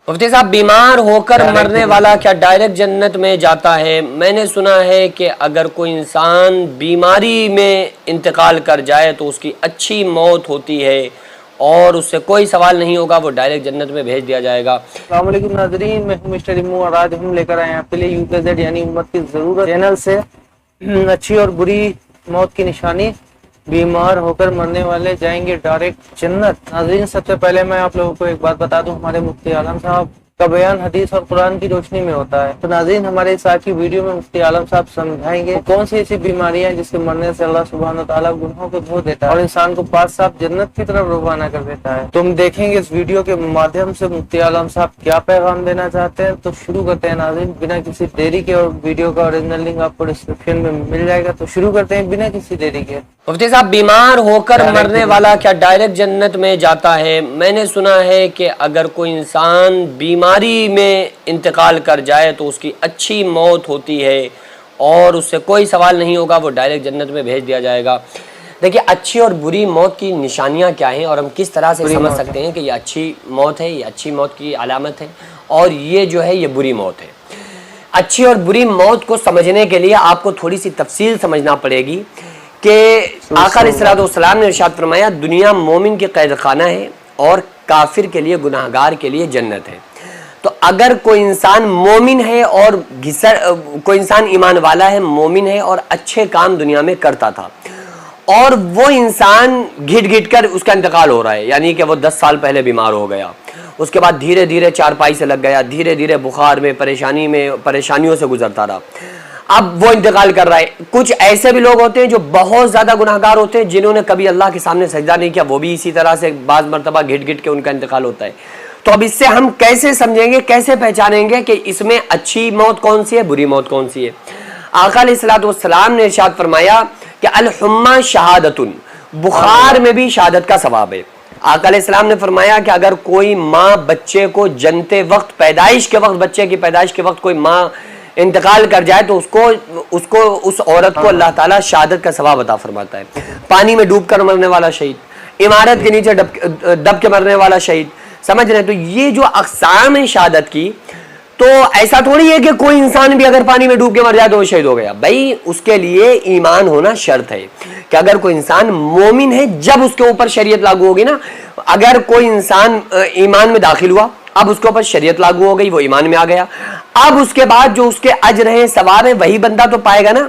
مفتی صاحب، بیمار ہو کر مرنے والا کیا ڈائریکٹ جنت میں جاتا ہے؟ میں نے سنا ہے کہ اگر کوئی انسان بیماری میں انتقال کر جائے تو اس کی اچھی موت ہوتی ہے اور اس سے کوئی سوال نہیں ہوگا، وہ ڈائریکٹ جنت میں بھیج دیا جائے گا۔ السلام علیکم ناظرین، میں ہوں مسٹر امو اور آج ہم لے کر آئے ہیں آپ کے لیے UKZ یعنی امت کی ضرورت چینل سے اچھی اور بری موت کی نشانی۔ بیمار ہو کر مرنے والے جائیں گے ڈائریکٹ جنت۔ ناظرین، سب سے پہلے میں آپ لوگوں کو ایک بات بتا دوں، ہمارے مفتی عالم صاحب کا بیان حدیث اور قرآن کی روشنی میں ہوتا ہے۔ تو ناظرین، ہمارے اس آج کی ویڈیو میں مفتی عالم صاحب سمجھائیں گے کون سی ایسی بیماریاں ہیں جس کے مرنے سے اللہ سبحانہ وتعالیٰ گناہوں کو دھو دیتا ہے اور انسان کو پاک صاف جنت کی طرف روانہ کر دیتا ہے۔ تم دیکھیں گے اس ویڈیو کے مادھیم سے مفتی عالم صاحب کیا پیغام دینا چاہتے ہیں۔ تو شروع کرتے ہیں ناظرین بنا کسی دیری کے، اور ویڈیو کا اوریجنل لنک آپ کو ڈسکرپشن میں مل جائے گا۔ تو شروع کرتے ہیں بنا کسی دیری کے۔ مفتی صاحب، بیمار ہو کر مرنے والا کیا ڈائریکٹ جنت میں جاتا ہے؟ میں نے سنا ہے کہ اگر کوئی انسان بیماری میں انتقال کر جائے تو اس کی اچھی موت ہوتی ہے اور اس سے کوئی سوال نہیں ہوگا، وہ ڈائریکٹ جنت میں بھیج دیا جائے گا۔ دیکھیے، اچھی اور بری موت کی نشانیاں کیا ہیں اور ہم کس طرح سے سمجھ سکتے ہیں کہ یہ اچھی موت ہے، یہ اچھی موت کی علامت ہے اور یہ جو ہے یہ بری موت ہے۔ اچھی اور بری موت کو سمجھنے کے لیے آپ کو تھوڑی سی تفصیل سمجھنا پڑے گی کہ آقا علیہ الصلوۃ والسلام نے ارشاد فرمایا دنیا مومن کی قید خانہ ہے اور کافر کے لیے، گناہگار کے لیے جنت ہے۔ تو اگر کوئی انسان مومن ہے اور کوئی انسان ایمان والا ہے، مومن ہے اور اچھے کام دنیا میں کرتا تھا اور وہ انسان گھٹ گھٹ کر اس کا انتقال ہو رہا ہے، یعنی کہ وہ 10 سال پہلے بیمار ہو گیا، اس کے بعد دھیرے دھیرے چارپائی سے لگ گیا، دھیرے دھیرے بخار میں پریشانیوں سے گزرتا رہا، اب وہ انتقال کر رہا ہے۔ کچھ ایسے بھی لوگ ہوتے ہیں جو بہت زیادہ گناہگار ہوتے ہیں، جنہوں نے کبھی اللہ کے سامنے سجدہ نہیں کیا، وہ بھی اسی طرح سے بعض مرتبہ گھٹ گھٹ کے ان کا انتقال ہوتا ہے۔ تو اب اس سے ہم کیسے سمجھیں گے، کیسے پہچانیں گے کہ اس میں اچھی موت کون سی ہے، بری موت کون سی ہے؟ آقا علیہ الصلوۃ والسلام نے ارشاد فرمایا کہ الحمہ شہادت، بخار میں بھی شہادت کا ثواب ہے۔ آقا علیہ السلام نے فرمایا کہ اگر کوئی ماں بچے کو جنتے وقت، پیدائش کے وقت، بچے کی پیدائش کے وقت کوئی ماں انتقال کر جائے تو اس عورت کو اللہ تعالیٰ شہادت کا ثواب عطا فرماتا ہے۔ پانی میں ڈوب کر مرنے والا شہید، عمارت کے نیچے دب کے مرنے والا شہید، سمجھ رہے ہیں؟ تو یہ جو اقسام ہیں شہادت کی، تو ایسا تھوڑی ہے کہ کوئی انسان بھی اگر پانی میں ڈوب کے مر جائے تو وہ شہید ہو گیا۔ بھائی، اس کے لیے ایمان ہونا شرط ہے کہ اگر کوئی انسان مومن ہے، جب اس کے اوپر شریعت لاگو ہوگی نا، اگر کوئی انسان ایمان میں داخل ہوا، اب اس کے اوپر شریعت لاگو ہو گئی، وہ ایمان میں آ گیا، اب اس کے بعد جو اس کے اجر ہیں، ثواب ہیں، وہی بندہ تو پائے گا نا۔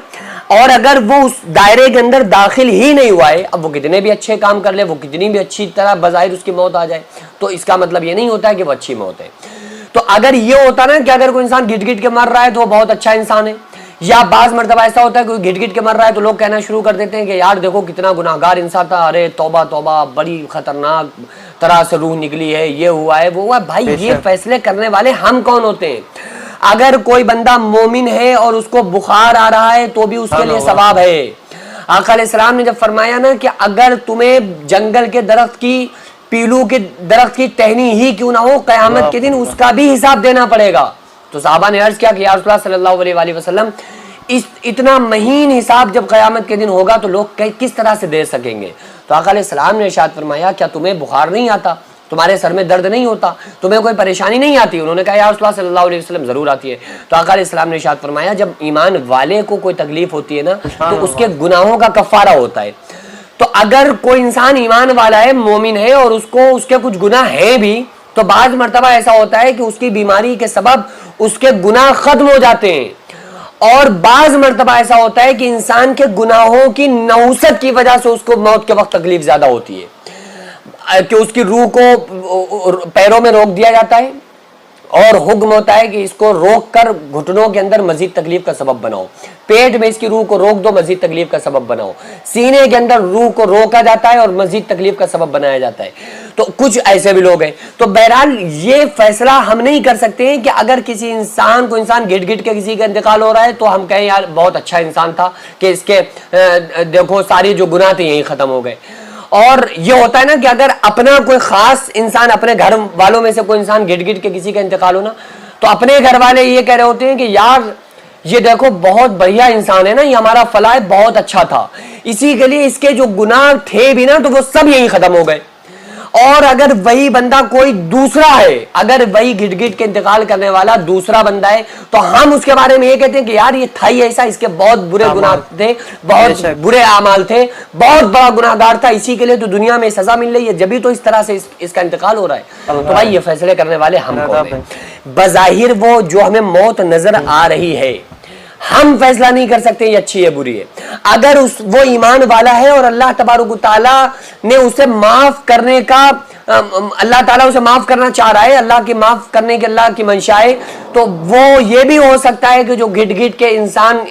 اور اگر وہ اس دائرے کے اندر داخل ہی نہیں ہوا ہے، اب وہ کتنے بھی اچھے کام کر لے، وہ کتنی بھی اچھی طرح بظاہر اس کی موت آ جائے، تو اس کا مطلب یہ نہیں ہوتا ہے کہ وہ اچھی موت ہے۔ تو اگر یہ ہوتا نا کہ اگر کوئی انسان گھٹ گھٹ کے مر رہا ہے تو وہ بہت اچھا انسان ہے، یا بعض مرتبہ ایسا ہوتا ہے کوئی گھٹ گھٹ کے مر رہا ہے تو لوگ کہنا شروع کر دیتے ہیں کہ یار دیکھو کتنا گناہگار انسان تھا، ارے توبہ توبہ، بڑی خطرناک طرح سے روح نکلی ہے، یہ ہوا ہے، وہ ہوا ہے۔ بھائی، یہ فیصلے کرنے والے ہم کون ہوتے ہیں؟ اگر کوئی بندہ مومن ہے اور اس کو بخار آ رہا ہے تو بھی اس کے لیے ثواب ہے۔ آقا علیہ السلام نے جب فرمایا نا کہ اگر تمہیں جنگل کے درخت کی، پیلو کے درخت کی ٹہنی ہی کیوں نہ ہو، قیامت کے دن اس کا بھی حساب دینا پڑے گا، تو صحابہ نے عرض کیا کہ یا رسول اللہ صلی اللہ علیہ وآلہ وسلم، اتنا مہین حساب جب قیامت کے دن ہوگا تو لوگ کس طرح سے دے سکیں گے؟ تو آقا علیہ السلام نے ارشاد فرمایا کیا تمہیں بخار نہیں آتا، تمہارے سر میں درد نہیں ہوتا، تمہیں کوئی پریشانی نہیں آتی؟ انہوں نے کہا یا رسول اللہ صلی اللہ علیہ وسلم ضرور آتی ہے۔ تو آقا علیہ السلام نے ارشاد فرمایا جب ایمان والے کو کوئی تکلیف ہوتی ہے نا تو اس کے گناہوں کا کفارہ ہوتا ہے۔ تو اگر کوئی انسان ایمان والا ہے، مومن ہے، اور اس کے کچھ گناہ ہیں بھی، تو بعض مرتبہ ایسا ہوتا ہے کہ اس کی بیماری کے سبب اس کے گناہ ختم ہو جاتے ہیں، اور بعض مرتبہ ایسا ہوتا ہے کہ انسان کے گناہوں کی نحوست کی وجہ سے اس کو موت کے وقت تکلیف زیادہ ہوتی ہے، کہ اس کی روح کو پیروں میں روک دیا جاتا ہے اور حکم ہوتا ہے کہ اس کو روک کر گھٹنوں کے اندر مزید تکلیف کا سبب بناؤ، پیٹ میں اس کی روح کو روک دو، مزید تکلیف کا سبب بناؤ، سینے کے اندر روح کو روکا جاتا ہے اور مزید تکلیف کا سبب بنایا جاتا ہے۔ تو کچھ ایسے بھی لوگ ہیں۔ تو بہرحال یہ فیصلہ ہم نہیں کر سکتے ہیں کہ اگر کسی انسان کو گھٹ گھٹ کے کسی کا انتقال ہو رہا ہے تو ہم کہیں یار بہت اچھا انسان تھا کہ اس کے دیکھو ساری جو گناہ تھے یہی ختم ہو گئے۔ اور یہ ہوتا ہے نا کہ اگر اپنا کوئی خاص انسان، اپنے گھر والوں میں سے کوئی انسان گھٹ گھٹ کے کسی کا انتقال ہونا، تو اپنے گھر والے یہ کہہ رہے ہوتے ہیں کہ یار یہ دیکھو بہت بڑھیا انسان ہے نا، یہ ہمارا فلاں بہت اچھا تھا، اسی کے لیے اس کے جو گناہ تھے بھی نا تو وہ سب یہی ختم ہو گئے۔ اور اگر وہی بندہ کوئی دوسرا ہے, اگر وہی گھٹ گھٹ کے انتقال کرنے والا دوسرا بندہ ہے, تو ہم اس کے بارے میں یہ کہتے ہیں کہ یار یہ تھا ہی ایسا, اس کے بہت برے گناہ تھے, بہت برے اعمال تھے, بہت بڑا گناہ گار تھا, اسی کے لیے تو دنیا میں سزا مل رہی ہے, جبھی تو اس طرح سے اس کا انتقال ہو رہا ہے. تو بھائی یہ فیصلے کرنے والے ہم کون ہیں؟ بظاہر وہ جو ہمیں موت نظر آ رہی ہے, ہم فیصلہ نہیں کر سکتے یہ اچھی ہے بری ہے. اگر وہ ایمان والا ہے اور اللہ تبارک و تعالیٰ نے اسے معاف کرنے کا, اللہ تعالیٰ اسے معاف کرنا چاہ رہا ہے, اللہ کی معاف کرنے کی اللہ کی منشا ہے, تو وہ یہ بھی ہو سکتا ہے کہ جو گھٹ گھٹ کے انسان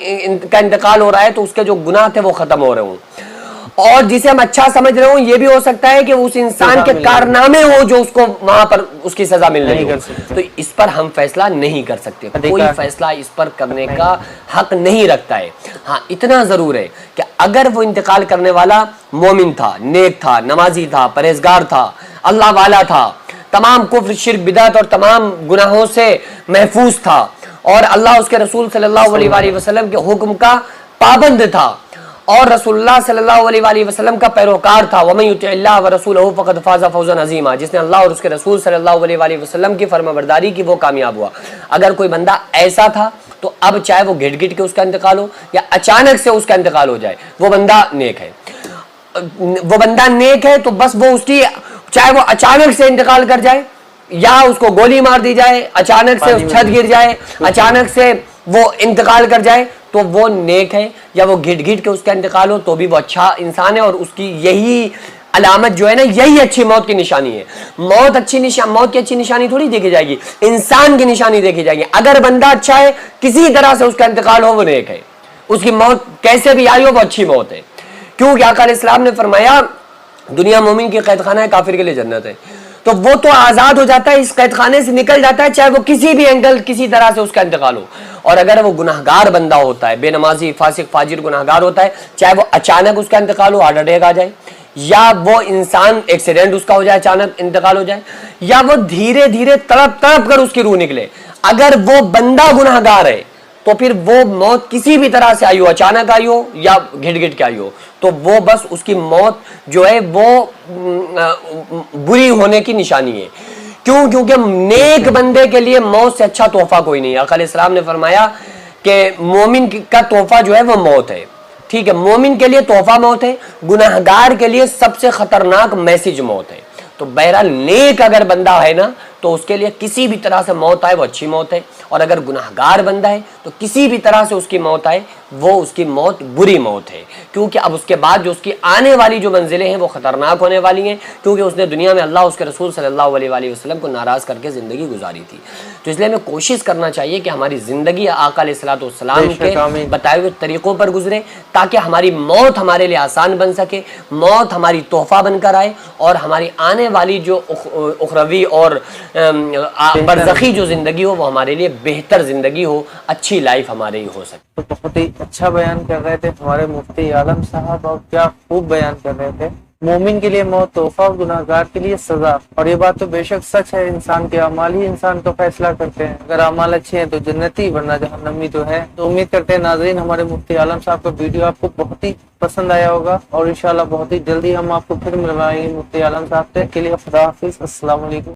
کا انتقال ہو رہا ہے تو اس کے جو گناہ تھے وہ ختم ہو رہے ہوں, اور جسے ہم اچھا سمجھ رہے ہوں یہ بھی ہو سکتا ہے کہ اس انسان کے کارنامے ہو جو اس کو وہاں پر اس کی سزا مل رہی ہو. تو اس پر ہم فیصلہ نہیں کر سکتے, کوئی فیصلہ اس پر کرنے کا حق نہیں رکھتا ہے. ہاں اتنا ضرور ہے کہ اگر وہ انتقال کرنے والا مومن تھا, نیک تھا, نمازی تھا, پرہیزگار تھا, اللہ والا تھا, تمام کفر شرک بدعت اور تمام گناہوں سے محفوظ تھا, اور اللہ اس کے رسول صلی اللہ علیہ وآلہ وسلم کے حکم کا پابند تھا, اور رسول اللہ صلی اللہ علیہ وآلہ وسلم کا پیروکار تھا, وَمَن يُطِعِ اللَّهَ وَرَسُولَهُ فَقَدْ فَازَ فَوْزًا عَظِيمًا, جس نے اللہ اور اس کے رسول صلی اللہ علیہ وآلہ وسلم کی فرمانبرداری کی وہ کامیاب ہوا. اگر کوئی بندہ ایسا تھا تو اب چاہے وہ گھٹ گھٹ کے اس کا انتقال ہو یا اچانک سے اس کا انتقال ہو جائے, وہ بندہ نیک ہے. وہ بندہ نیک ہے تو بس وہ اس کی, چاہے وہ اچانک سے انتقال کر جائے یا اس کو گولی مار دی جائے, اچانک سے اس چھت گر جائے, اچانک سے وہ انتقال کر جائے, تو وہ نیک ہے, یا وہ گھٹ گھٹ کے اس کا انتقال ہو تو بھی وہ اچھا انسان ہے. اور اس کی یہی علامت جو ہے نا, یہی اچھی موت کی نشانی ہے. موت کی اچھی نشانی تھوڑی دیکھی جائے گی, انسان کی نشانی دیکھی جائے گی. اگر بندہ اچھا ہے, کسی طرح سے اس کا انتقال ہو, وہ نیک ہے, اس کی موت کیسے بھی آئی ہو وہ اچھی موت ہے. کیونکہ آقا علیہ السلام نے فرمایا دنیا مومن کی قید خانہ ہے, کافر کے لیے جنت ہے. تو وہ تو آزاد ہو جاتا ہے, اس قید خانے سے نکل جاتا ہے, چاہے وہ کسی بھی اینگل کسی طرح سے اس کا انتقال ہو. اور اگر وہ گناہگار بندہ ہوتا ہے, بے نمازی فاسق فاجر گناہگار ہوتا ہے, چاہے وہ اچانک اس کا انتقال ہو, ہارٹ اٹیک آ جائے, یا وہ انسان ایکسیڈنٹ اس کا ہو جائے, اچانک انتقال ہو جائے, یا وہ دھیرے دھیرے تڑپ تڑپ کر اس کی روح نکلے, اگر وہ بندہ گناہگار ہے تو پھر وہ موت کسی بھی طرح سے آئی ہو, اچانک آئی ہو یا گھٹ گھٹ کے آئی ہو, تو وہ بس اس کی موت جو ہے وہ بری ہونے کی نشانی ہے. کیوں؟ کیونکہ نیک بندے کے لیے موت سے اچھا تحفہ کوئی نہیں ہے. آقا علیہ السلام نے فرمایا کہ مومن کا تحفہ جو ہے وہ موت ہے. ٹھیک ہے, مومن کے لیے تحفہ موت ہے, گناہگار کے لیے سب سے خطرناک میسج موت ہے. تو بہرحال نیک اگر بندہ ہے نا تو اس کے لیے کسی بھی طرح سے موت آئے وہ اچھی موت ہے, اور اگر گناہگار بندہ ہے تو کسی بھی طرح سے اس کی موت آئے وہ اس کی موت بری موت ہے. کیونکہ اب اس کے بعد جو اس کی آنے والی جو منزلیں ہیں وہ خطرناک ہونے والی ہیں, کیونکہ اس نے دنیا میں اللہ اس کے رسول صلی اللہ علیہ وآلہ وسلم کو ناراض کر کے زندگی گزاری تھی. تو اس لیے ہمیں کوشش کرنا چاہیے کہ ہماری زندگی آقا علیہ الصلوۃ والسلام کے بتائے ہوئے طریقوں پر گزرے, تاکہ ہماری موت ہمارے لیے آسان بن سکے, موت ہماری تحفہ بن کر آئے, اور ہماری آنے والی جو اخروی اور برزخی جو زندگی ہو وہ ہمارے لیے بہتر زندگی ہو, اچھی لائف ہمارے ہی ہو سکے. تو بہت ہی اچھا بیان کر رہے تھے ہمارے مفتی عالم صاحب, اور کیا خوب بیان کر رہے تھے. مومن کے لیے موت تحفہ, گناہگار کے لیے سزا, اور یہ بات تو بے شک سچ ہے. انسان کے اعمال ہی انسان کا فیصلہ کرتے ہیں, اگر اعمال اچھے ہیں تو جنتی, ورنہ جہنمی تو ہے. تو امید کرتے ہیں ناظرین ہمارے مفتی عالم صاحب کا ویڈیو آپ کو بہت ہی پسند آیا ہوگا, اور انشاءاللہ بہت ہی جلدی ہم آپ کو پھر ملوائیں گے مفتی عالم صاحب سے. کے لیے خدا حافظ, السلام علیکم.